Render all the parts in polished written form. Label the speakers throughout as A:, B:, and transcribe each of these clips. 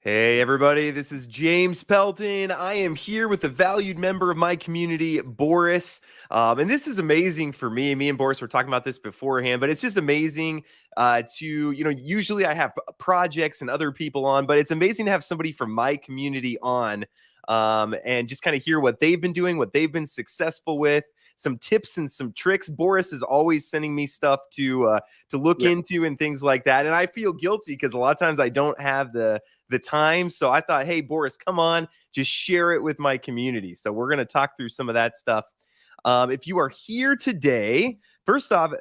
A: Hey everybody, this is James Pelton. I am here with a valued member of my community, Boris. And this is amazing for me. Me and Boris were talking about this beforehand, but it's just amazing usually I have projects and other people on, but it's amazing to have somebody from my community on and just kind of hear what they've been doing, what they've been successful with, some tips and some tricks. Boris is always sending me stuff to look into and things like that. And I feel guilty because a lot of times I don't have the time. So I thought, hey, Boris, come on, just share it with my community. So we're going to talk through some of that stuff. If you are here today, first off,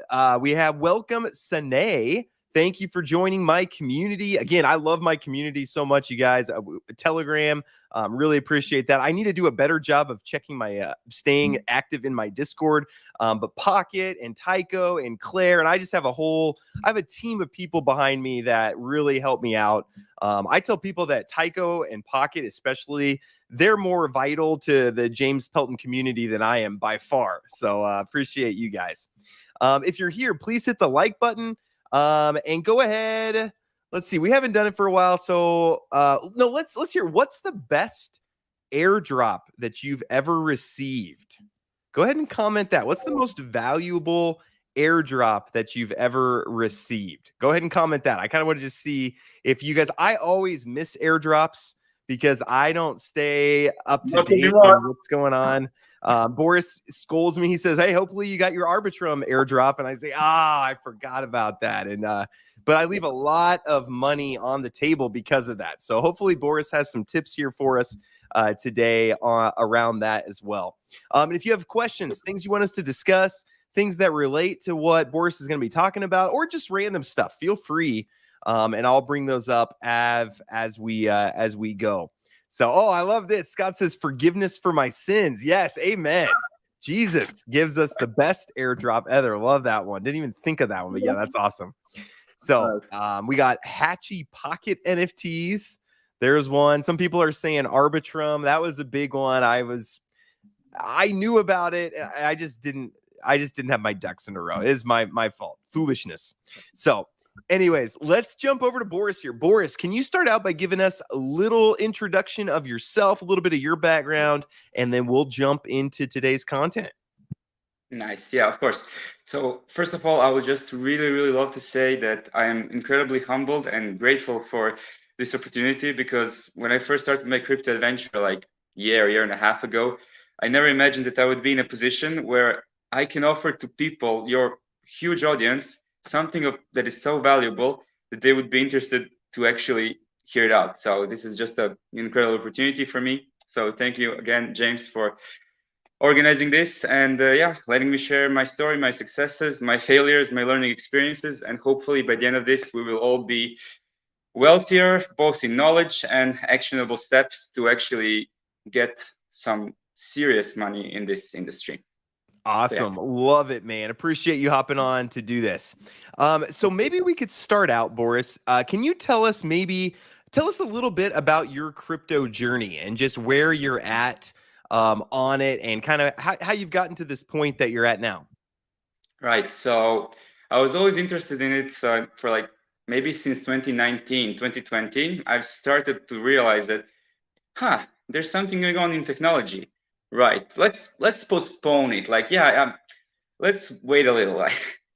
A: we have welcome Sane. Thank you for joining my community. Again, I love my community so much, you guys. Telegram, really appreciate that. I need to do a better job of checking my staying active in my Discord. But Pocket and Tycho and Claire, and I just have I have a team of people behind me that really help me out. I tell people that Tycho and Pocket, especially, they're more vital to the James Pelton community than I am by far. So appreciate you guys. If you're here, please hit the like button and go ahead. Let's see. We haven't done it for a while. So no, let's hear what's the best airdrop that you've ever received. Go ahead and comment that. What's the most valuable airdrop that you've ever received? Go ahead and comment that. I kind of want to just see if you guys, I always miss airdrops because I don't stay up to date on what's going on. Boris scolds me. He says, hey, hopefully you got your Arbitrum airdrop. And I say, I forgot about that. And but I leave a lot of money on the table because of that. So hopefully Boris has some tips here for us today around that as well. And if you have questions, things you want us to discuss, things that relate to what Boris is going to be talking about, or just random stuff, feel free. And I'll bring those up as we go. So, I love this. Scott says, forgiveness for my sins. Yes, amen. Jesus gives us the best airdrop ever. Love that one. Didn't even think of that one, but yeah, that's awesome. So we got Hatchy Pocket NFTs. There's one. Some people are saying Arbitrum. That was a big one. I knew about it. I just didn't have my ducks in a row. It is my fault. Foolishness. So anyways, let's jump over to Boris here. Boris, can you start out by giving us a little introduction of yourself, a little bit of your background, and then we'll jump into today's content.
B: Nice. Yeah, of course. So first of all, I would just really, really love to say that I am incredibly humbled and grateful for this opportunity, because when I first started my crypto adventure like a year and a half ago, I never imagined that I would be in a position where I can offer to people, your huge audience, something that is so valuable that they would be interested to actually hear it out. So this is just an incredible opportunity for me. So thank you again, James, for organizing this and letting me share my story, my successes, my failures, my learning experiences, and hopefully by the end of this we will all be wealthier, both in knowledge and actionable steps to actually get some serious money in this industry.
A: Awesome. So, yeah. Love it, man. Appreciate you hopping on to do this. So maybe we could start out, Boris. Can you tell us a little bit about your crypto journey and just where you're at on it, and kind of how you've gotten to this point that you're at now?
B: Right. So I was always interested in it for like maybe since 2019, 2020. I've started to realize that, there's something going on in technology. Right. Let's postpone it. Like, let's wait a little.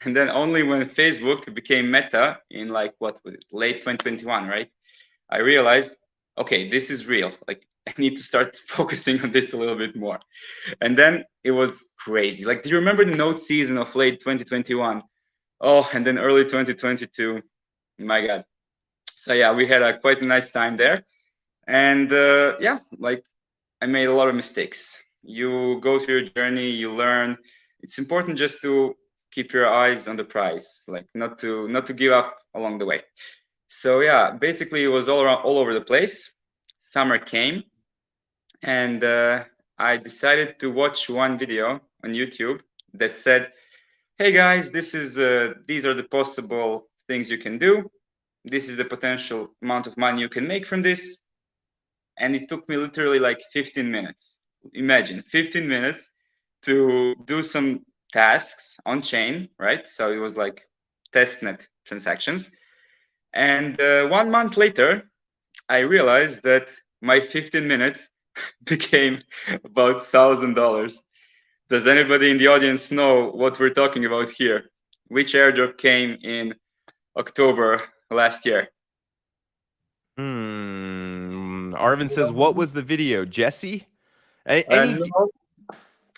B: And then only when Facebook became Meta in like, what was it, late 2021, right? I realized, okay, this is real. Like, I need to start focusing on this a little bit more. And then it was crazy. Like, do you remember the note season of late 2021? Oh, and then early 2022. My God. So yeah, we had quite a nice time there. And like, I made a lot of mistakes. You go through your journey, you learn. It's important just to keep your eyes on the prize, like not to give up along the way. So yeah, basically it was all over the place. Summer came, and I decided to watch one video on YouTube that said, hey guys, these are the possible things you can do. This is the potential amount of money you can make from this. And it took me literally like 15 minutes. Imagine 15 minutes to do some tasks on chain, right? So it was like testnet transactions. And 1 month later, I realized that my 15 minutes became about $1,000. Does anybody in the audience know what we're talking about here? Which airdrop came in October last year?
A: Arvin says, what was the video? Jesse? Any?
B: No,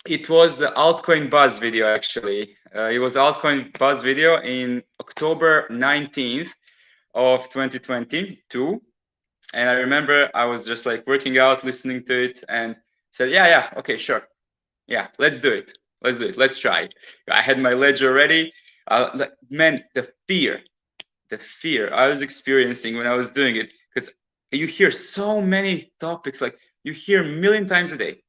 B: it was the altcoin buzz video, actually. It was altcoin buzz video in October 19th of 2022. And I remember I was just like working out, listening to it, and said, yeah, okay, sure. Yeah, let's do it. Let's try. I had my ledger ready. Man, the fear I was experiencing when I was doing it, because you hear so many topics, like you hear a million times a day,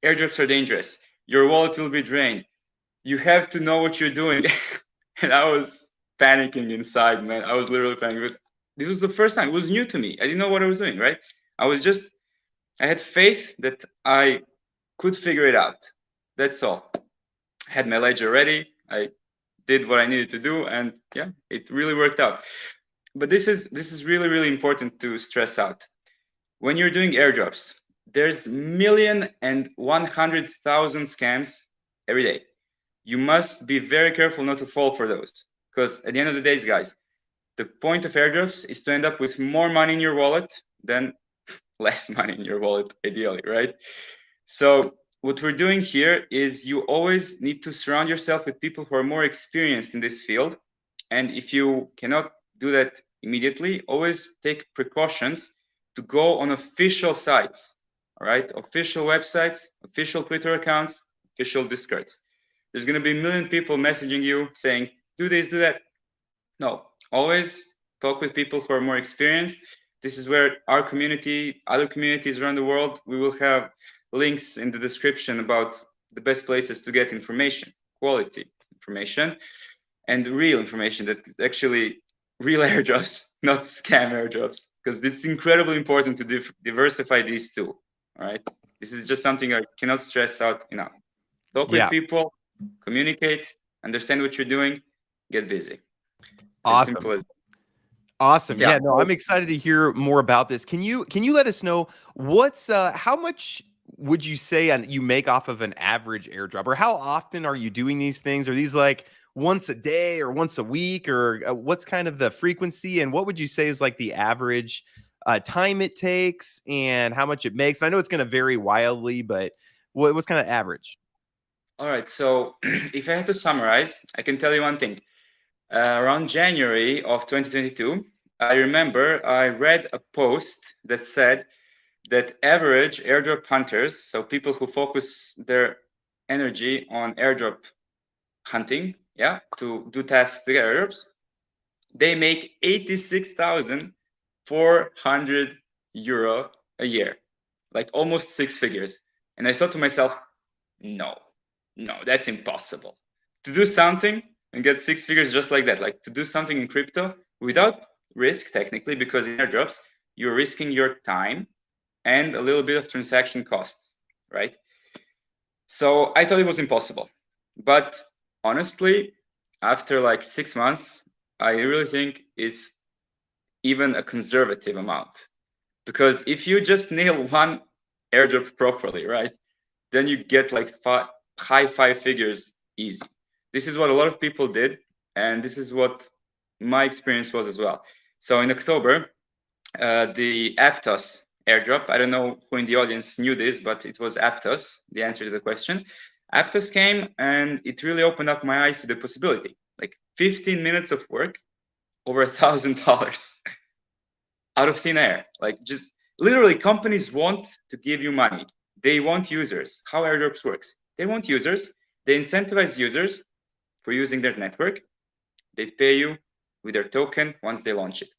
B: airdrops are dangerous, your wallet will be drained, you have to know what you're doing. And I was panicking inside, man. I was literally panicking because this was the first time. It was new to me. I didn't know what I was doing, right? I had faith that I could figure it out. That's all. I had my ledger ready. I did what I needed to do, and yeah, it really worked out. But this is really, really important to stress out. When you're doing airdrops, there's 1,100,000 scams every day. You must be very careful not to fall for those, because at the end of the day, guys, the point of airdrops is to end up with more money in your wallet than less money in your wallet, ideally, right? So what we're doing here is you always need to surround yourself with people who are more experienced in this field. And if you cannot do that immediately, always take precautions to go on official sites, all right? Official websites, official Twitter accounts, official Discords. There's going to be a million people messaging you saying, do this, do that. No, always talk with people who are more experienced. This is where our community, other communities around the world, we will have links in the description about the best places to get information, quality information, and real information that actually real airdrops, not scam airdrops, because it's incredibly important to diversify these two. All right. This is just something I cannot stress out enough. Talk with people, communicate, understand what you're doing, get busy.
A: Awesome. Awesome. Yeah, no, I'm excited to hear more about this. Can you let us know what's how much would you say you make off of an average airdrop, or how often are you doing these things? Are these like once a day or once a week, or what's kind of the frequency, and what would you say is like the average time it takes and how much it makes? I know it's going to vary wildly, but what's kind of average?
B: All right. So if I had to summarize, I can tell you one thing. Around January of 2022, I remember I read a post that said that average airdrop hunters, so people who focus their energy on airdrop hunting, yeah, to do tasks to get airdrops, they make 86,400 euro a year, like almost 6 figures. And I thought to myself, no, that's impossible. To do something and get 6 figures just like that, like to do something in crypto without risk, technically, because in airdrops, you're risking your time and a little bit of transaction costs, right? So I thought it was impossible. But honestly, after like 6 months, I really think it's even a conservative amount. Because if you just nail one airdrop properly, right, then you get like high 5 figures easy. This is what a lot of people did, and this is what my experience was as well. So in October, the Aptos airdrop, I don't know who in the audience knew this, but it was Aptos, the answer to the question. Aptos came and it really opened up my eyes to the possibility. Like 15 minutes of work, over $1,000 out of thin air. Like just literally companies want to give you money. They want users. How airdrops works. They want users. They incentivize users for using their network. They pay you with their token once they launch it.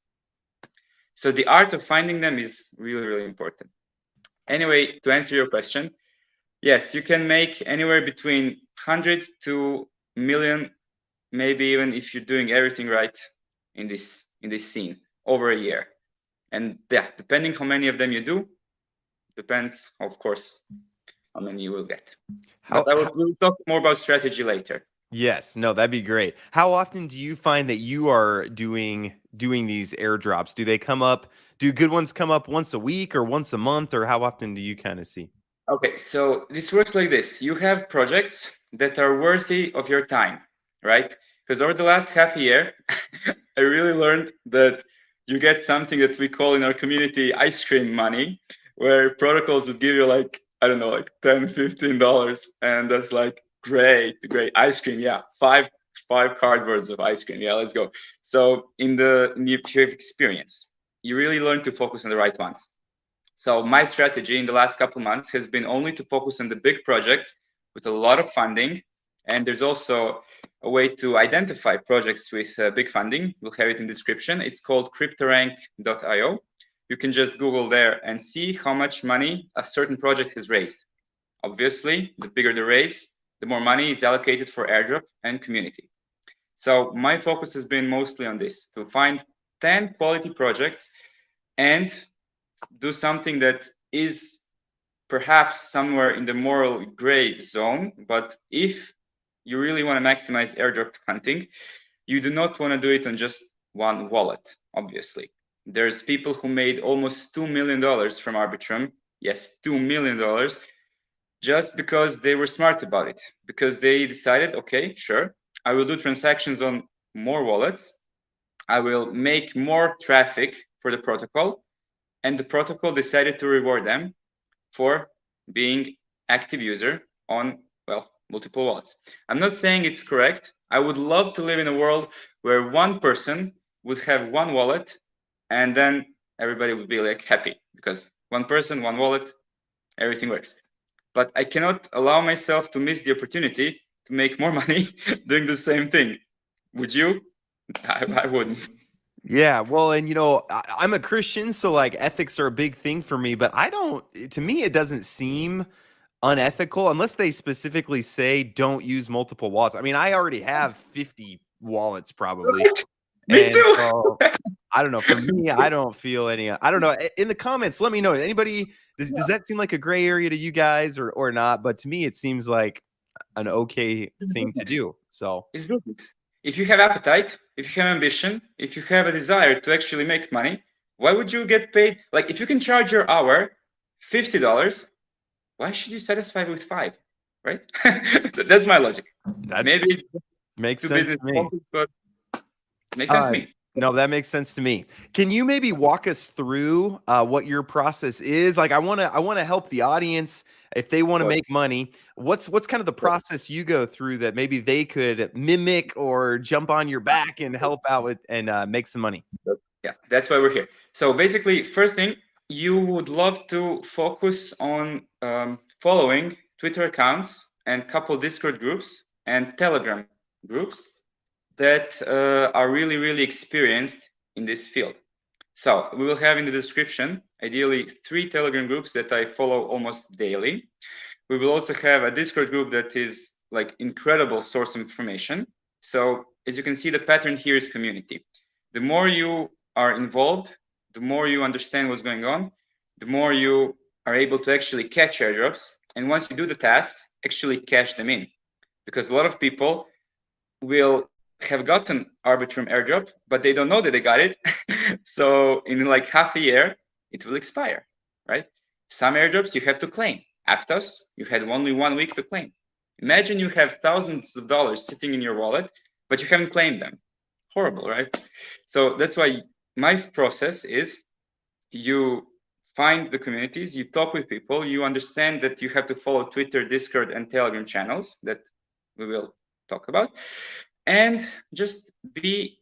B: So the art of finding them is really, really important. Anyway, to answer your question, yes, you can make anywhere between 100 to million, maybe even if you're doing everything right in this scene over a year. And yeah, depending how many of them you do, depends, of course, how many you will get. But we'll talk more about strategy later.
A: Yes, no, that'd be great. How often do you find that you are doing these airdrops? Do they come up do good ones come up once a week or once a month, or how often do you kind of see?
B: Okay, so this works like this. You have projects that are worthy of your time, right? Because over the last half a year, I really learned that you get something that we call in our community ice cream money, where protocols would give you like, I don't know, like $10, $15. And that's like, great ice cream. Yeah, five cardboards of ice cream. Yeah, let's go. So in the experience, you really learn to focus on the right ones. So my strategy in the last couple of months has been only to focus on the big projects with a lot of funding. And there's also a way to identify projects with big funding. We'll have it in the description. It's called cryptorank.io. You can just Google there and see how much money a certain project has raised. Obviously, the bigger the raise, the more money is allocated for airdrop and community. So my focus has been mostly on this, to find 10 quality projects and do something that is perhaps somewhere in the moral gray zone. But if you really want to maximize airdrop hunting, you do not want to do it on just one wallet, obviously. There's people who made almost $2 million from Arbitrum. Yes, $2 million, just because they were smart about it, because they decided, okay, sure, I will do transactions on more wallets. I will make more traffic for the protocol. And the protocol decided to reward them for being active user on, well, multiple wallets. I'm not saying it's correct. I would love to live in a world where one person would have one wallet and then everybody would be like happy because one person, one wallet, everything works. But I cannot allow myself to miss the opportunity to make more money doing the same thing. Would you? I wouldn't.
A: Yeah, well, and I'm a Christian, so like ethics are a big thing for me, but to me, it doesn't seem unethical unless they specifically say don't use multiple wallets. I mean, I already have 50 wallets probably.
B: Me
A: And
B: too.
A: so I don't know. For me, I don't feel any, I don't know. In the comments, let me know. Anybody, does that seem like a gray area to you guys or not? But to me, it seems like an okay thing to do. So
B: it's business. If you have appetite, if you have ambition, if you have a desire to actually make money, why would you get paid? Like if you can charge your hour $50, why should you satisfy with $5? Right? That's my logic. Maybe it's
A: makes
B: too
A: sense
B: business
A: to me.
B: focused, but it makes sense to me.
A: No, that makes sense to me. Can you maybe walk us through what your process is? Like, I want to help the audience if they want to make money. What's kind of the process you go through that maybe they could mimic or jump on your back and help out with and make some money?
B: Yeah, that's why we're here. So basically, first thing, you would love to focus on following Twitter accounts and couple Discord groups and Telegram groups that are really, really experienced in this field. So we will have in the description, ideally 3 Telegram groups that I follow almost daily. We will also have a Discord group that is like incredible source of information. So as you can see, the pattern here is community. The more you are involved, the more you understand what's going on, the more you are able to actually catch airdrops. And once you do the tasks, actually cash them in. Because a lot of people will have gotten Arbitrum airdrop, but they don't know that they got it. So in like half a year, it will expire, right? Some airdrops you have to claim. Aptos, you had only 1 week to claim. Imagine you have thousands of dollars sitting in your wallet, but you haven't claimed them. Horrible, right? So that's why my process is you find the communities, you talk with people, you understand that you have to follow Twitter, Discord, and Telegram channels that we will talk about, and just be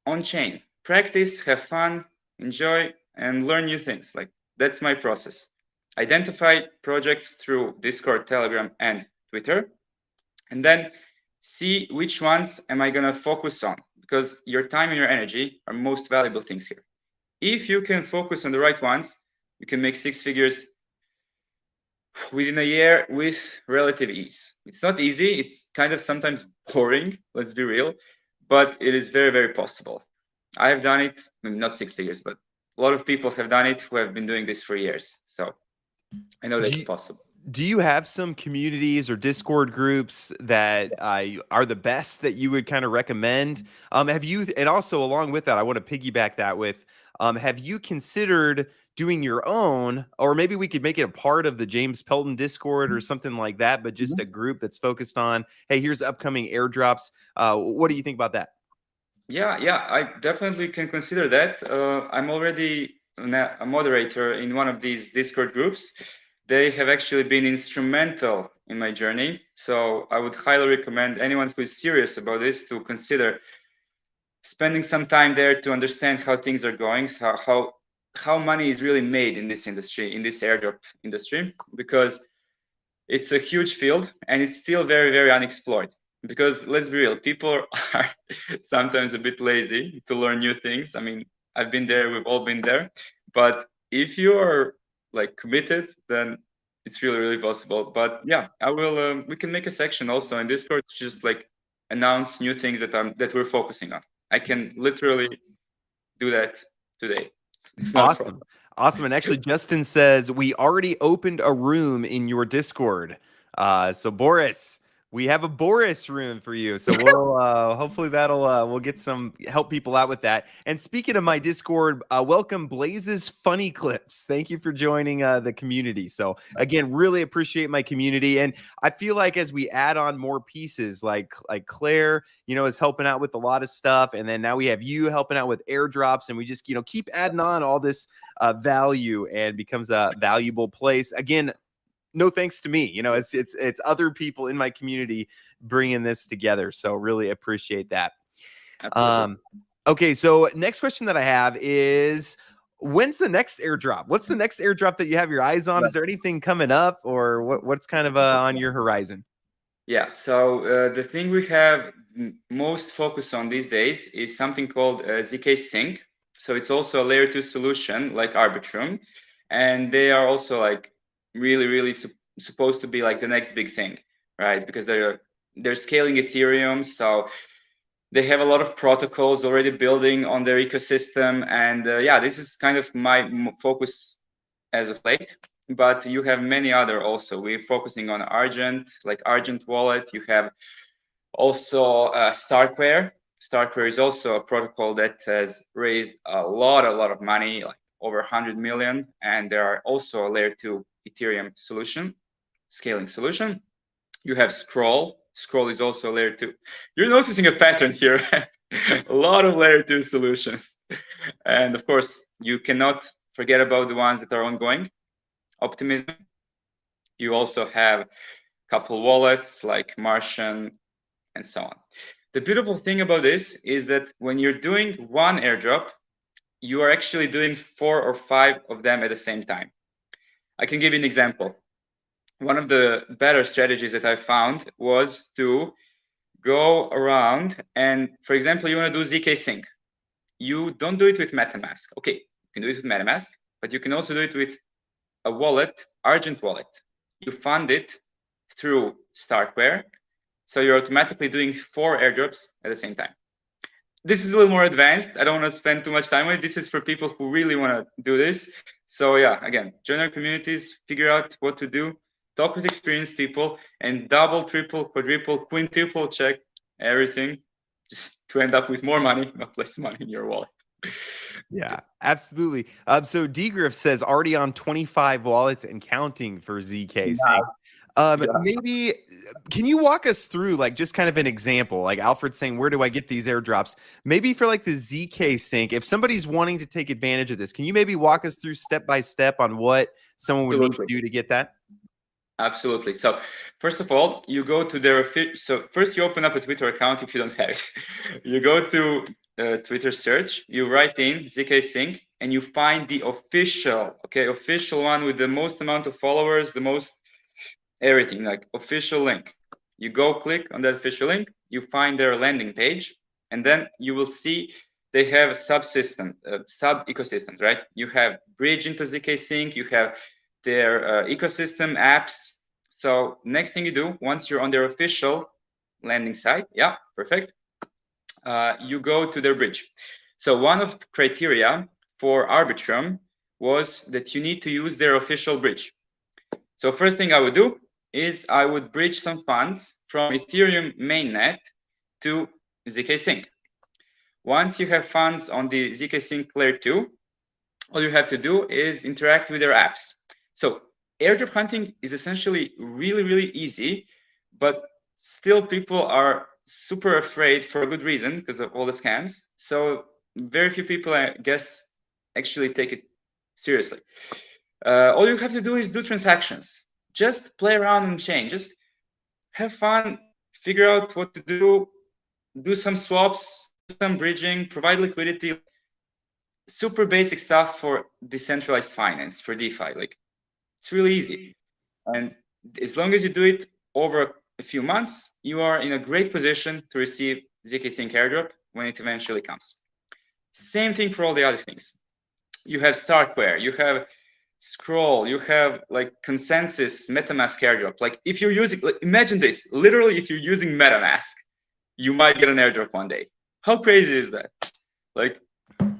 B: on chain. Practice, have fun, enjoy, and learn new things. Like that's my process. Identify projects through Discord, Telegram, and Twitter, and then see which ones am I gonna focus on, because your time and your energy are most valuable things here. If you can focus on the right ones, you can make 6 figures within a year with relative ease. It's not easy. It's kind of sometimes boring, let's be real, but it is very, very possible. I have done it, not 6 figures, but a lot of people have done it who have been doing this for years. So I know that it's possible.
A: Do you have some communities or Discord groups that are the best that you would kind of recommend? Have you, and also along with that, I want to piggyback that with, Have you considered doing your own, or maybe we could make it a part of the James Pelton Discord or something like that, but just a group that's focused on, hey, here's upcoming airdrops. What do you think about that?
B: Yeah, I definitely can consider that. I'm already a moderator in one of these Discord groups. They have actually been instrumental in my journey. So I would highly recommend anyone who is serious about this to consider spending some time there to understand how things are going, how money is really made in this industry, in this airdrop industry, because it's a huge field and it's still very, very unexplored. Because let's be real, people are sometimes a bit lazy to learn new things. I mean, I've been there, we've all been there. But if you are like committed, then it's really, really possible. But yeah, I will. We can make a section also in Discord to just like announce new things that we're focusing on. I can literally do that today. It's not a problem.
A: Awesome. And actually, Justin says we already opened a room in your Discord. So Boris, we have a Boris room for you. So we'll hopefully that'll we'll get some help people out with that. And speaking of my Discord, welcome Blaze's Funny Clips. Thank you for joining the community. So again, really appreciate my community. And I feel like as we add on more pieces, like Claire, is helping out with a lot of stuff, and then now we have you helping out with airdrops, and we just keep adding on all this value, and becomes a valuable place. Again, no thanks to me. It's other people in my community bringing this together. So really appreciate that. Okay, so next question that I have is, when's the next airdrop? What's the next airdrop that you have your eyes on? Is there anything coming up, or what's kind of on your horizon?
B: Yeah, so the thing we have most focus on these days is something called ZK Sync. So it's also a layer 2 solution like Arbitrum, and they are also like really supposed to be like the next big thing, right? Because they're scaling Ethereum, so they have a lot of protocols already building on their ecosystem, and yeah, this is kind of my focus as of late. But you have many other also. We're focusing on Argent, like Argent Wallet. You have also Starkware. Starkware is also a protocol that has raised a lot of money, like over 100 million. And there are also a layer 2 Ethereum solution, scaling solution. You have Scroll. Scroll is also a layer 2. You're noticing a pattern here. A lot of layer 2 solutions. And of course, you cannot forget about the ones that are ongoing. Optimism. You also have a couple wallets like Martian and so on. The beautiful thing about this is that when you're doing one airdrop, you are actually doing 4 or 5 of them at the same time. I can give you an example. One of the better strategies that I found was to go around and, for example, you want to do ZK Sync. You don't do it with MetaMask. Okay, you can do it with MetaMask, but you can also do it with a wallet, Argent Wallet. You fund it through Starkware, so you're automatically doing 4 airdrops at the same time. This is a little more advanced. I don't want to spend too much time with it. This is for people who really want to do this. So yeah, again, join our communities, figure out what to do, talk with experienced people, and double, triple, quadruple, quintuple check everything just to end up with more money, not less money in your wallet.
A: Yeah, absolutely. So Dgriff says already on 25 wallets and counting for ZK Sync. Maybe can you walk us through like just kind of an example, like Alfred's saying, where do I get these airdrops? Maybe for like the ZK Sync, if somebody's wanting to take advantage of this, can you maybe walk us through step by step on what someone would need to do to get that?
B: Absolutely. So first of all, you go to their so first you open up a Twitter account if you don't have it. You go to Twitter search, you write in ZK Sync, and you find the official one with the most amount of followers, the most everything, like official link. You go click on that official link, you find their landing page, and then you will see they have a subsystem, sub ecosystems, right? You have bridge into ZK Sync, you have their ecosystem apps. So next thing you do, once you're on their official landing site, yeah, perfect. You go to their bridge. So one of the criteria for Arbitrum was that you need to use their official bridge. So first thing I would do is I would bridge some funds from Ethereum mainnet to ZK Sync. Once you have funds on the ZK Sync layer 2, all you have to do is interact with their apps. So airdrop hunting is essentially really, really easy, but still people are super afraid for a good reason because of all the scams. So very few people, I guess, actually take it seriously. All you have to do is do transactions. Just play around on chain. Just have fun, figure out what to do some swaps, do some bridging, provide liquidity, super basic stuff for decentralized finance, for DeFi. Like, it's really easy. And as long as you do it over a few months, you are in a great position to receive ZK Sync airdrop when it eventually comes. Same thing for all the other things. You have Starkware, you have Scroll, you have like Consensus, MetaMask airdrop. Like if you're using, like, imagine this, literally if you're using MetaMask, you might get an airdrop one day. How crazy is that? Like,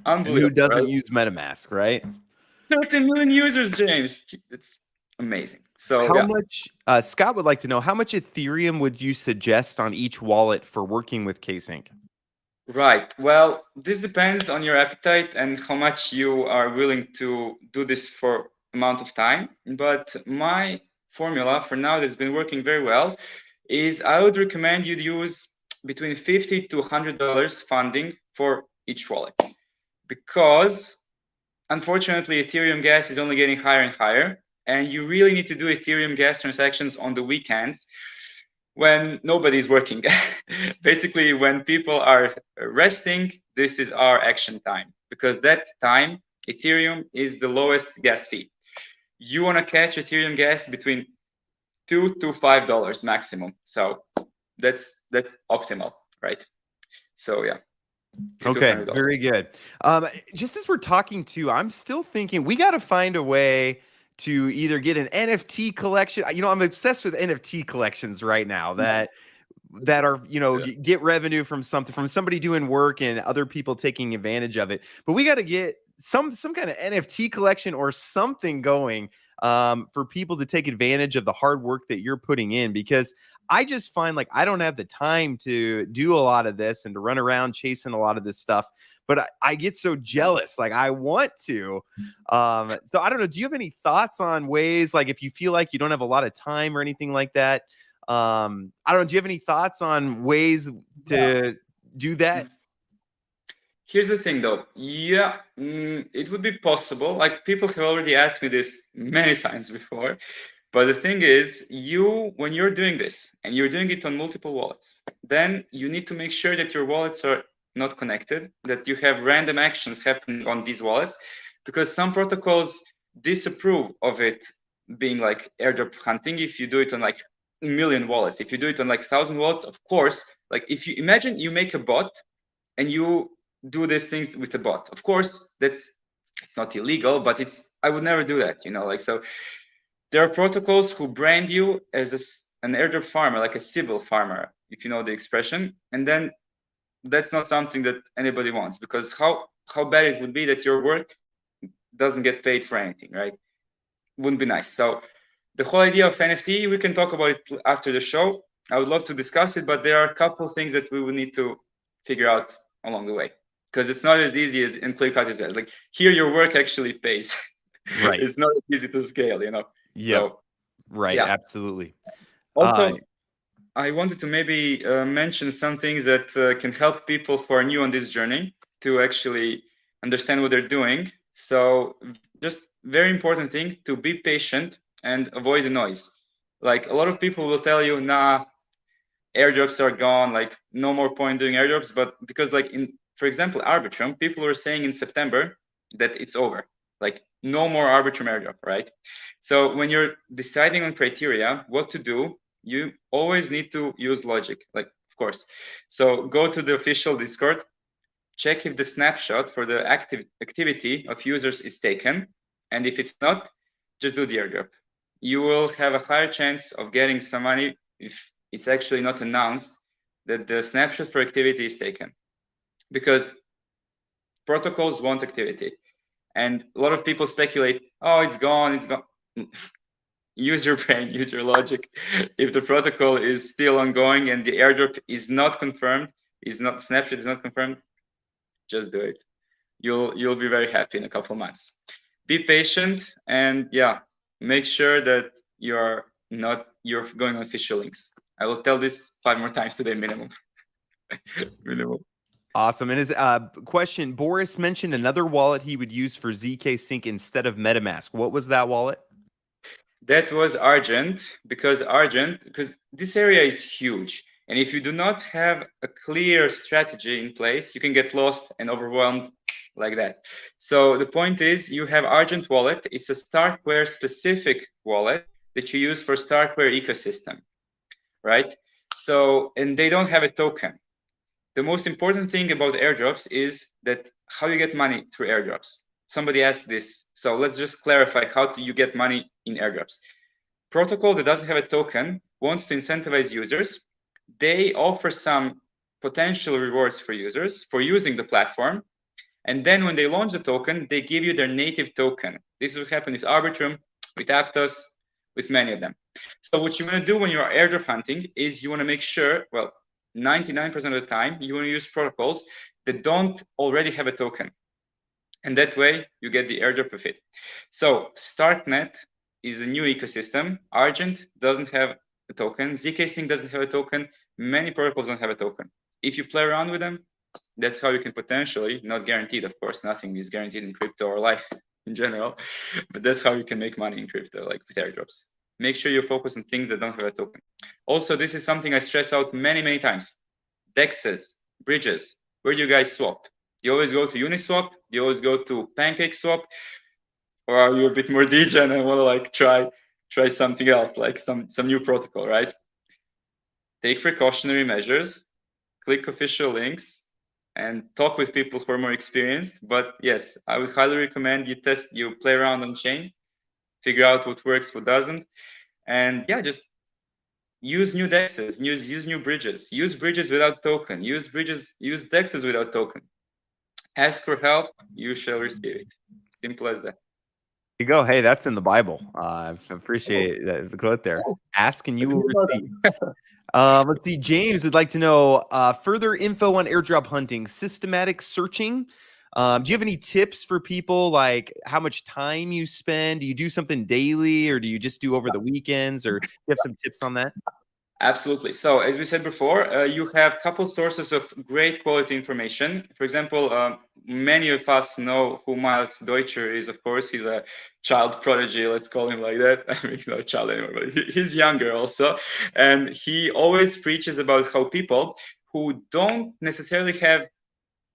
B: unbelievable.
A: And who doesn't
B: right?
A: use MetaMask, right?
B: 30 million users, James. It's amazing. So
A: How
B: yeah.
A: much, Scott would like to know, how much Ethereum would you suggest on each wallet for working with Ksync?
B: Right. Well, this depends on your appetite and how much you are willing to do this for amount of time. But my formula for now that's been working very well is I would recommend you use between $50 to $100 funding for each wallet, because unfortunately Ethereum gas is only getting higher and higher, and you really need to do Ethereum gas transactions on the weekends when nobody's working. Basically, when people are resting, this is our action time, because that time Ethereum is the lowest gas fee. You want to catch Ethereum gas between $2 to $5 maximum. So that's optimal, right? So yeah.
A: Okay, very good. Just as we're talking too, I'm still thinking we got to find a way to either get an NFT collection. You know, I'm obsessed with NFT collections right now that are, you know, get revenue from something, from somebody doing work and other people taking advantage of it. But we got to get some kind of NFT collection or something going for people to take advantage of the hard work that you're putting in, because I just find like I don't have the time to do a lot of this and to run around chasing a lot of this stuff. But I get so jealous. Like I want to. So I don't know. Do you have any thoughts on ways, like if you feel like you don't have a lot of time or anything like that? I don't know. Do you have any thoughts on ways to do that?
B: Here's the thing though. Yeah, it would be possible. Like people have already asked me this many times before. But the thing is, when you're doing this and you're doing it on multiple wallets, then you need to make sure that your wallets are not connected, that you have random actions happening on these wallets, because some protocols disapprove of it being like airdrop hunting if you do it on like a million wallets. If you do it on like 1,000 wallets, of course, like if you imagine you make a bot and you do these things with a bot, of course, it's not illegal, but I would never do that, you know, like, so there are protocols who brand you as an airdrop farmer, like a Sybil farmer, if you know the expression. And then that's not something that anybody wants, because how bad it would be that your work doesn't get paid for anything, right? Wouldn't be nice. So the whole idea of NFT, we can talk about it after the show. I would love to discuss it, but there are a couple of things that we would need to figure out along the way, because it's not as easy as in clear cut as that. Like here, your work actually pays.
A: Right.
B: It's not easy to scale, you know.
A: Yeah.
B: So,
A: right.
B: Yeah.
A: Absolutely.
B: Also, I wanted to maybe mention some things that can help people who are new on this journey to actually understand what they're doing. So just very important thing, to be patient and avoid the noise. Like a lot of people will tell you, nah, airdrops are gone, like no more point doing airdrops. But because like for example, Arbitrum, people were saying in September that it's over, like no more Arbitrum airdrop, right? So when you're deciding on criteria, what to do, you always need to use logic, like, of course. So go to the official Discord, check if the snapshot for the activity of users is taken. And if it's not, just do the airdrop. You will have a higher chance of getting some money if it's actually not announced that the snapshot for activity is taken, because protocols want activity. And a lot of people speculate, oh, it's gone. Use your brain, use your logic. If the protocol is still ongoing and the airdrop is not confirmed, snapshot is not confirmed, just do it. you'll be very happy in a couple months. Be patient, and yeah, make sure that you're going on official links. I will tell this 5 more times today minimum. Minimum.
A: Awesome. And his question, Boris mentioned another wallet he would use for ZK Sync instead of MetaMask. What was that wallet?
B: That was Argent, because this area is huge. And if you do not have a clear strategy in place, you can get lost and overwhelmed like that. So the point is, you have Argent wallet. It's a Starkware specific wallet that you use for Starkware ecosystem, right? So, and they don't have a token. The most important thing about airdrops is that how you get money through airdrops. Somebody asked this, so let's just clarify, how do you get money in airdrops? Protocol that doesn't have a token wants to incentivize users. They offer some potential rewards for users for using the platform. And then when they launch the token, they give you their native token. This is what happened with Arbitrum, with Aptos, with many of them. So what you want to do when you are airdrop hunting is you want to make sure, well, 99% of the time, you want to use protocols that don't already have a token. And that way you get the airdrop of it. So StarkNet is a new ecosystem. Argent doesn't have a token. ZK Sync doesn't have a token. Many protocols don't have a token. If you play around with them, that's how you can potentially, not guaranteed, of course, nothing is guaranteed in crypto or life in general, but that's how you can make money in crypto, like with airdrops. Make sure you focus on things that don't have a token. Also, this is something I stress out many, many times. DEXs, bridges, where do you guys swap? You always go to Uniswap, you always go to PancakeSwap, or are you a bit more degen and want to like try something else, like some new protocol, right? Take precautionary measures, click official links, and talk with people who are more experienced. But yes, I would highly recommend you play around on chain, figure out what works, what doesn't, and yeah, just use new dexes, use new bridges, use bridges without token, use dexes without token. Ask for help, you shall receive it. Simple as that.
A: There you go. Hey, that's in the Bible. I appreciate the quote there. Ask and you will receive. Let's see. James would like to know further info on airdrop hunting, systematic searching. Do you have any tips for people, like how much time you spend? Do you do something daily, or do you just do over the weekends, or do you have some tips on that?
B: Absolutely. So as we said before, you have a couple sources of great quality information. For example, many of us know who Miles Deutscher is, of course. He's a child prodigy, let's call him like that. I mean, he's not a child anymore, but he's younger also. And he always preaches about how people who don't necessarily have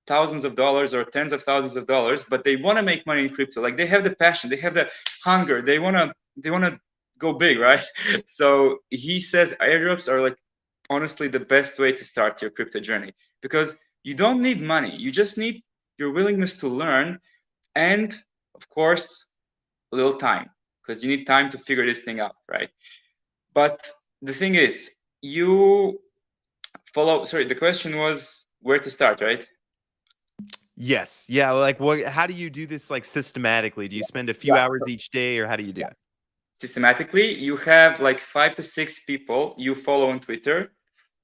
B: thousands of dollars or tens of thousands of dollars, but they want to make money in crypto. Like they have the passion, they have the hunger, they want to go big, right? So he says airdrops are like honestly the best way to start your crypto journey, because you don't need money, you just need your willingness to learn, and of course a little time, because you need time to figure this thing out, right? But the thing is, you follow, sorry, the question was where to start, right?
A: Yes. Yeah. Like, how do you do this, like, systematically? Do you spend a few hours each day, or how do you do it?
B: Systematically, you have like 5 to 6 people you follow on Twitter,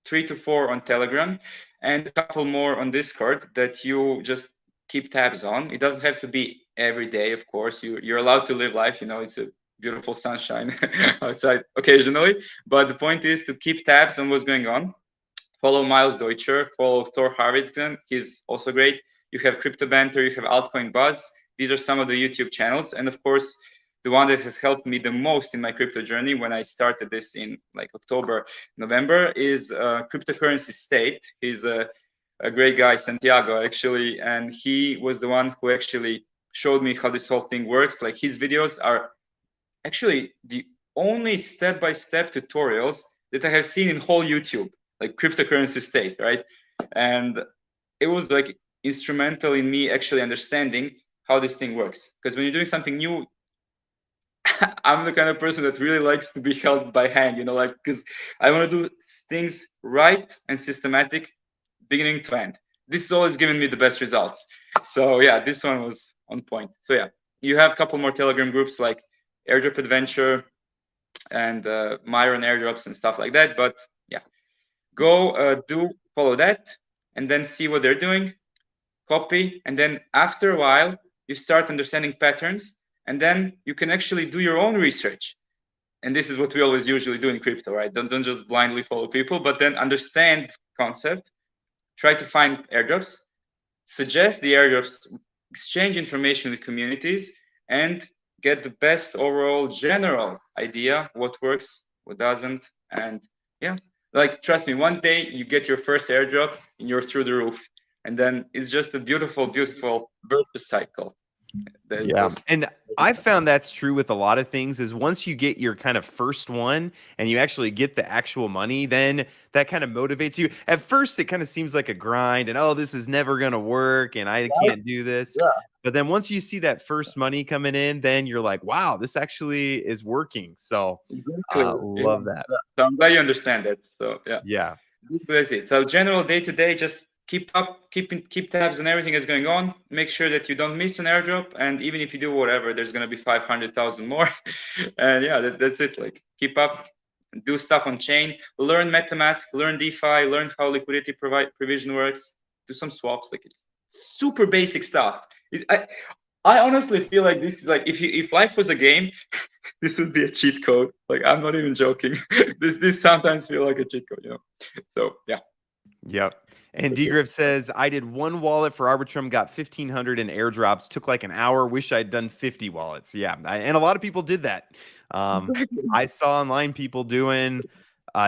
B: 3 to 4 on Telegram, and a couple more on Discord that you just keep tabs on. It doesn't have to be every day, of course. You're allowed to live life, it's a beautiful sunshine outside occasionally, but the point is to keep tabs on what's going on. Follow Miles Deutscher, follow Thor Harvidsson, he's also great. You have Crypto Banter, you have Altcoin Buzz. These are some of the YouTube channels, and of course, the one that has helped me the most in my crypto journey when I started this in like October, November is Cryptocurrency State. He's a great guy, Santiago, actually, and he was the one who actually showed me how this whole thing works. Like his videos are actually the only step-by-step tutorials that I have seen in whole YouTube, like Cryptocurrency State, right? And it was like instrumental in me actually understanding how this thing works. Because when you're doing something new, I'm the kind of person that really likes to be held by hand, like, because I want to do things right and systematic, beginning to end. This has always given me the best results. So yeah, this one was on point. So yeah, you have a couple more Telegram groups like Airdrop Adventure and Myron Airdrops and stuff like that. But yeah, go follow that and then see what they're doing. copy, and then after a while, you start understanding patterns, and then you can actually do your own research. And this is what we always usually do in crypto, right? Don't just blindly follow people, but then understand concept, try to find airdrops, suggest the airdrops, exchange information with communities, and get the best overall general idea what works, what doesn't, and yeah, like trust me, one day you get your first airdrop and you're through the roof, and then it's just a beautiful, beautiful virtuous cycle.
A: Yeah. And I found that's true with a lot of things is once you get your kind of first one and you actually get the actual money, then that kind of motivates you. At first, it kind of seems like a grind and, oh, this is never going to work and I can't do this.
B: Yeah.
A: But then once you see that first money coming in, then you're like, wow, this actually is working. So love that.
B: Yeah. So I'm glad you understand it. So yeah.
A: Yeah.
B: That's it. So general day to day, just keep tabs on everything that's going on. Make sure that you don't miss an airdrop, and even if you do whatever, there's gonna be 500,000 more. And yeah, that's it. Like keep up, do stuff on chain, learn MetaMask, learn DeFi, learn how liquidity provision works, do some swaps. Like it's super basic stuff. I honestly feel like this is like if life was a game, this would be a cheat code. Like I'm not even joking. this sometimes feel like a cheat code, you know. So yeah.
A: Yep. And DGriff says, I did one wallet for Arbitrum, got 1,500 in airdrops, took like an hour. Wish I'd done 50 wallets. Yeah. And a lot of people did that. I saw online people doing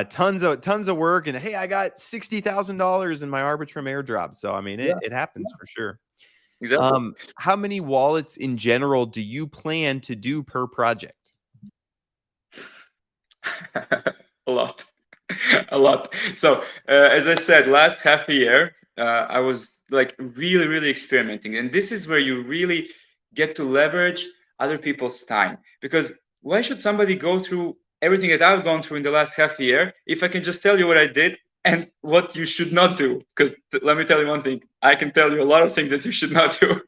A: tons of work and hey, I got $60,000 in my Arbitrum airdrop. So, I mean, it happens for sure.
B: Exactly.
A: How many wallets in general do you plan to do per project?
B: A lot. A lot. So as I said, last half a year, I was like really experimenting. And this is where you really get to leverage other people's time. Because why should somebody go through everything that I've gone through in the last half a year if I can just tell you what I did and what you should not do? Because let me tell you one thing, I can tell you a lot of things that you should not do.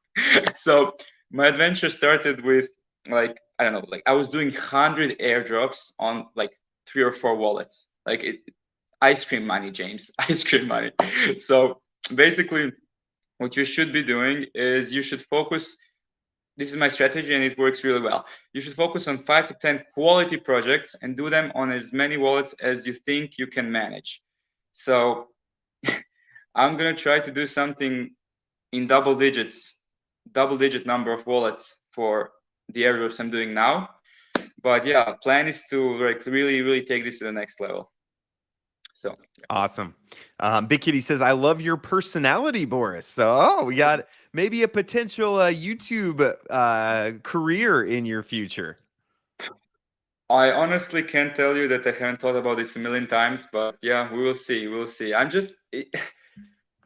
B: So my adventure started with like, I don't know, like I was doing 100 airdrops on like 3 or 4 wallets. Like ice cream money, James, ice cream money. So basically what you should be doing is you should focus. This is my strategy and it works really well. You should focus on 5 to 10 quality projects and do them on as many wallets as you think you can manage. So I'm going to try to do something in double digit number of wallets for the airdrops I'm doing now. But yeah, plan is to like really take this to the next level. So
A: awesome. Big Kitty says, I love your personality, Boris. So we got maybe a potential YouTube career in your future.
B: I honestly can't tell you that I haven't thought about this a million times, but yeah, we will see. We'll see.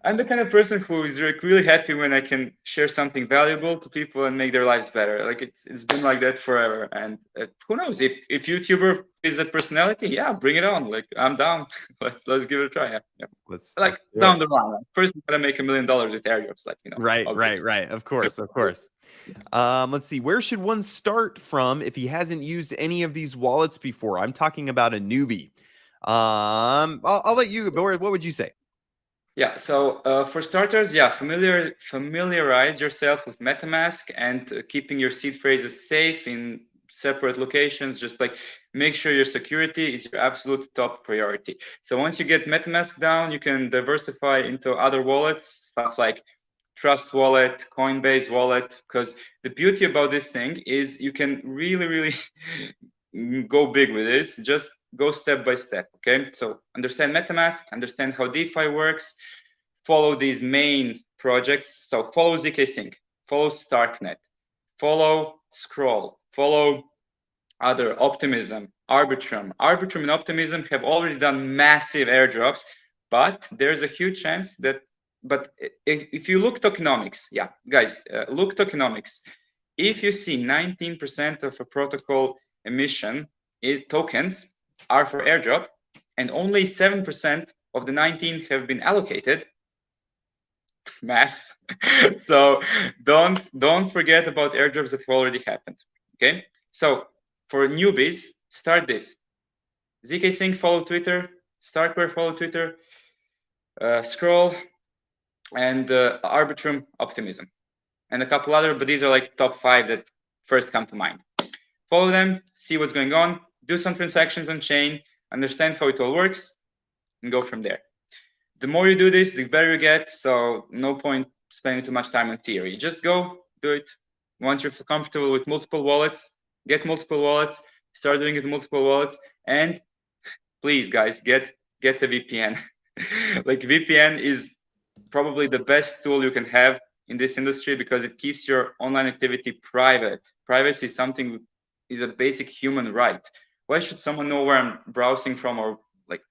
B: I'm the kind of person who is really happy when I can share something valuable to people and make their lives better. Like it's been like that forever. And who knows if YouTuber is that personality? Yeah, bring it on. Like I'm down. let's give it a try. Yeah. Let's down the line. First, we gotta make $1 million with airdrops. Like
A: Right. Of course. Let's see. Where should one start from if he hasn't used any of these wallets before? I'm talking about a newbie. I'll let you. Boris, what would you say?
B: Yeah, so for starters, yeah, familiarize yourself with MetaMask and keeping your seed phrases safe in separate locations. Just like make sure your security is your absolute top priority. So once you get MetaMask down, you can diversify into other wallets, stuff like Trust Wallet, Coinbase Wallet, because the beauty about this thing is you can really go big with this. Just go step by step. Okay, so understand MetaMask, understand how DeFi works, follow these main projects. So follow ZK Sync, follow Starknet, follow Scroll, follow other Optimism, Arbitrum. Arbitrum and Optimism have already done massive airdrops, but there's a huge chance that. But if you look tokenomics, yeah, guys, look tokenomics. If you see 19% of a protocol emission is tokens are for airdrop, and only 7% of the 19 have been allocated. Math. So don't forget about airdrops that have already happened. Okay. So for newbies, start this. ZK Sync follow Twitter. Starkware follow Twitter. Scroll. and Arbitrum Optimism, and a couple other, but these are like top 5 that first come to mind. Follow them, see what's going on, do some transactions on chain, understand how it all works, and go from there. The more you do this, the better you get. So no point spending too much time on theory. Just go do it. Once you're comfortable with multiple wallets, get multiple wallets, start doing it with multiple wallets, and please, guys, get a VPN. Like VPN is probably the best tool you can have in this industry because it keeps your online activity private. Privacy is a basic human right. Why should someone know where I'm browsing from, or like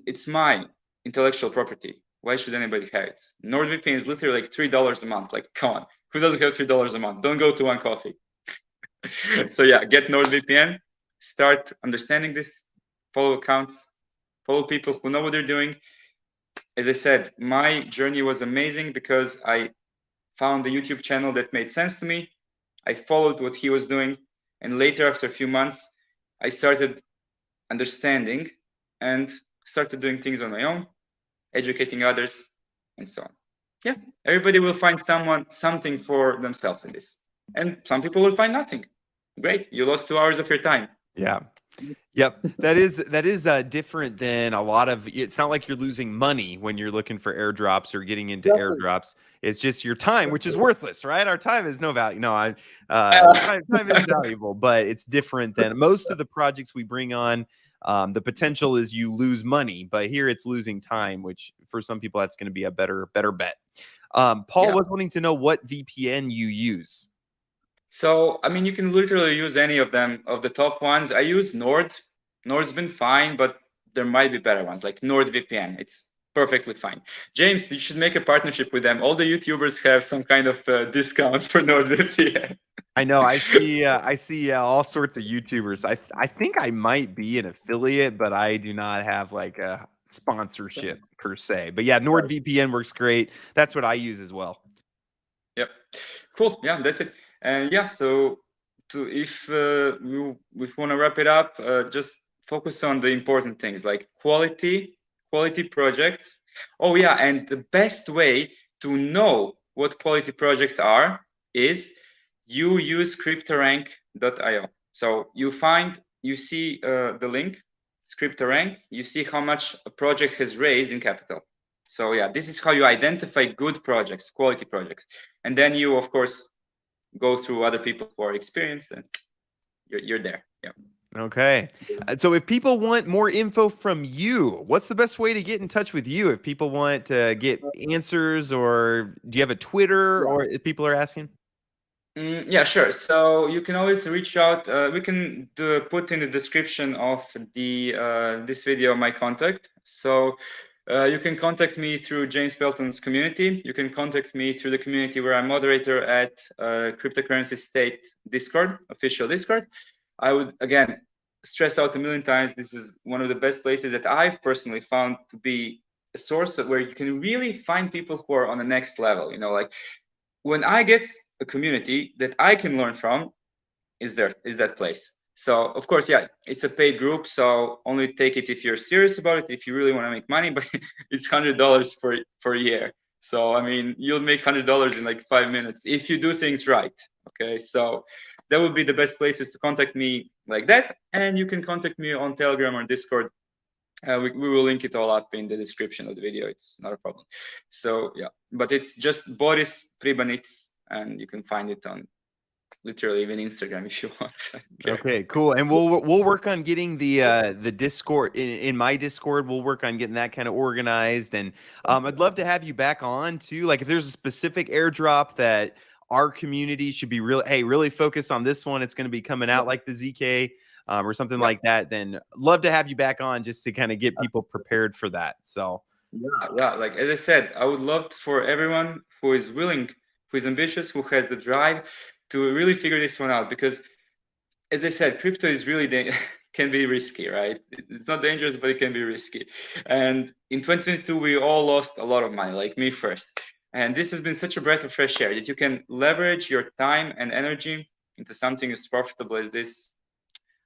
B: it's my intellectual property? Why should anybody have it? NordVPN is literally like $3 a month. Like, come on, who doesn't have $3 a month? Don't go to one coffee. So yeah, get NordVPN, start understanding this, follow accounts, follow people who know what they're doing. As I said, my journey was amazing because I found a YouTube channel that made sense to me. I followed what he was doing. And later, after a few months, I started understanding and started doing things on my own, educating others, and so on. Yeah, everybody will find something for themselves in this. And some people will find nothing. Great, you lost 2 hours of your time.
A: Yeah. Yep. That is different than a lot of, it's not like you're losing money when you're looking for airdrops or getting into airdrops. It's just your time, which is worthless, right? Our time is no value. No, time is valuable, but it's different than most of the projects we bring on. The potential is you lose money, but here it's losing time, which for some people that's going to be a better bet. Paul was wanting to know what VPN you use.
B: So, I mean, you can literally use any of them, of the top ones. I use Nord. Nord's been fine, but there might be better ones, like NordVPN. It's perfectly fine. James, you should make a partnership with them. All the YouTubers have some kind of discount for NordVPN.
A: I know. I see all sorts of YouTubers. I think I might be an affiliate, but I do not have like a sponsorship per se. But yeah, NordVPN works great. That's what I use as well.
B: Yep. Cool. Yeah, that's it. And yeah, so if we want to wrap it up, just focus on the important things like quality projects. Oh yeah, and the best way to know what quality projects are is you use cryptorank.io. So you see the link, cryptorank, you see how much a project has raised in capital. So yeah, this is how you identify good projects, quality projects. And then you, of course, go through other people who are experienced, and you're there. Yeah.
A: Okay. So if people want more info from you, what's the best way to get in touch with you? If people want to get answers, or do you have a Twitter, or if people are asking?
B: Yeah, sure. So you can always reach out. We can put in the description of the this video my contact. So you can contact me through James Pelton's community. You can contact me through the community where I'm moderator at Cryptocurrency State Discord, official Discord. I would, again, stress out a million times, this is one of the best places that I've personally found to be a source where you can really find people who are on the next level. You know, like when I get a community that I can learn from, is that place. So of course, yeah, it's a paid group, so only take it if you're serious about it, if you really want to make money, but it's $100 for a year. So I mean, you'll make $100 in like 5 minutes if you do things right. Okay, so that would be the best places to contact me like that. And you can contact me on Telegram or Discord. We will link it all up in the description of the video. It's not a problem. So yeah, but it's just Boris Pribanits, and you can find it on literally even Instagram if you want.
A: Okay, cool. And we'll work on getting the Discord in my Discord. We'll work on getting that kind of organized. And I'd love to have you back on too. Like if there's a specific airdrop that our community should be really focused on this one. It's going to be coming out like the ZK or something like that. Then love to have you back on just to kind of get people prepared for that. So
B: yeah, like as I said, I would love for everyone who is willing, who is ambitious, who has the drive to really figure this one out, because as I said, crypto is really can be risky, right? It's not dangerous, but it can be risky. And in 2022, we all lost a lot of money, like me first. And this has been such a breath of fresh air that you can leverage your time and energy into something as profitable as this.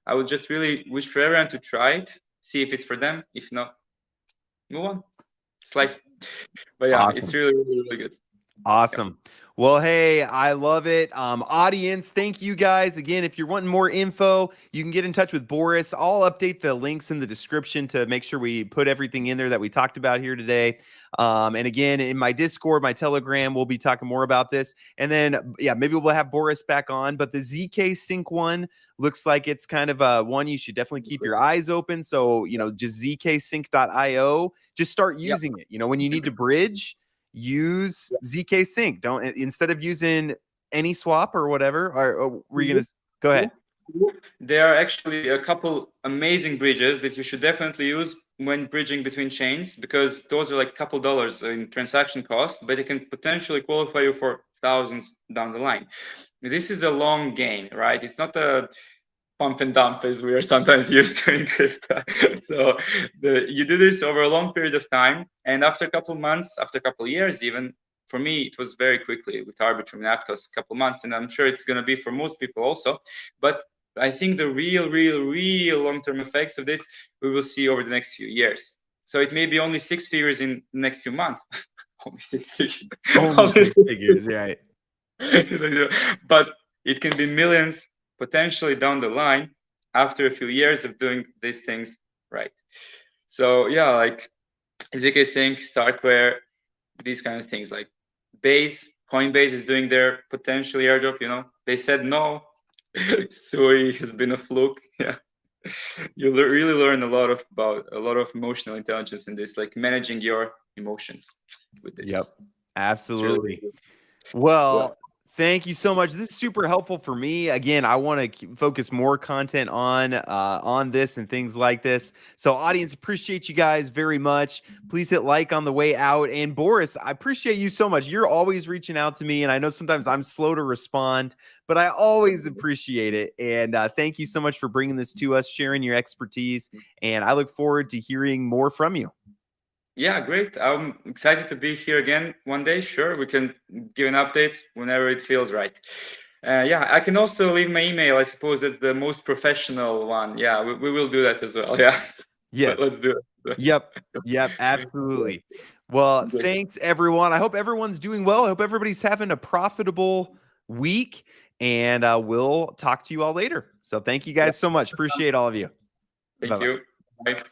B: I would just really wish for everyone to try it, see if it's for them. If not, move on. it's life. But yeah, it's
A: Awesome.
B: really, really, really good.
A: Awesome. Well, hey, I love it. Audience, thank you guys. Again, if you're wanting more info, you can get in touch with Boris. I'll update the links in the description to make sure we put everything in there that we talked about here today. And again, in my Discord, my Telegram, we'll be talking more about this. And then, yeah, maybe we'll have Boris back on. But the ZK Sync one looks like it's kind of one you should definitely keep your eyes open. So, just zksync.io, just start
B: Yep.
A: using it. When you need to bridge, use ZK Sync. Don't, instead of using any swap or whatever. Or were you gonna go ahead?
B: There are actually a couple amazing bridges that you should definitely use when bridging between chains, because those are like a couple dollars in transaction cost, but it can potentially qualify you for thousands down the line. This is a long game, right? It's not a pump and dump as we are sometimes used to in crypto. So you do this over a long period of time, and after a couple months, after a couple years even, for me it was very quickly with Arbitrum and Aptos, a couple months, and I'm sure it's going to be for most people also. But I think the real long-term effects of this we will see over the next few years. So it may be only 6 figures in the next few months. Only 6 figures.
A: Only 6 figures, right?
B: But it can be millions potentially down the line after a few years of doing these things right. So yeah, like ZK Sync, Starkware, these kind of things, like Coinbase is doing their potential airdrop. They said no. Sui has been a fluke. Yeah, you really learn about a lot of emotional intelligence in this, like managing your emotions with this.
A: Yep, absolutely. Really, well, thank you so much. This is super helpful for me. Again, I want to focus more content on this and things like this. So audience, appreciate you guys very much. Please hit like on the way out. And Boris, I appreciate you so much. You're always reaching out to me. And I know sometimes I'm slow to respond, but I always appreciate it. And thank you so much for bringing this to us, sharing your expertise. And I look forward to hearing more from you.
B: Yeah, great. I'm excited to be here again one day. Sure, we can give an update whenever it feels right. Yeah, I can also leave my email. I suppose that's the most professional one. Yeah, we will do that as well. Yeah.
A: Yes.
B: Let's do it.
A: Yep, absolutely. Well, thanks everyone. I hope everyone's doing well. I hope everybody's having a profitable week, and we'll talk to you all later. So thank you guys so much. Appreciate all of you.
B: Thank you. Bye.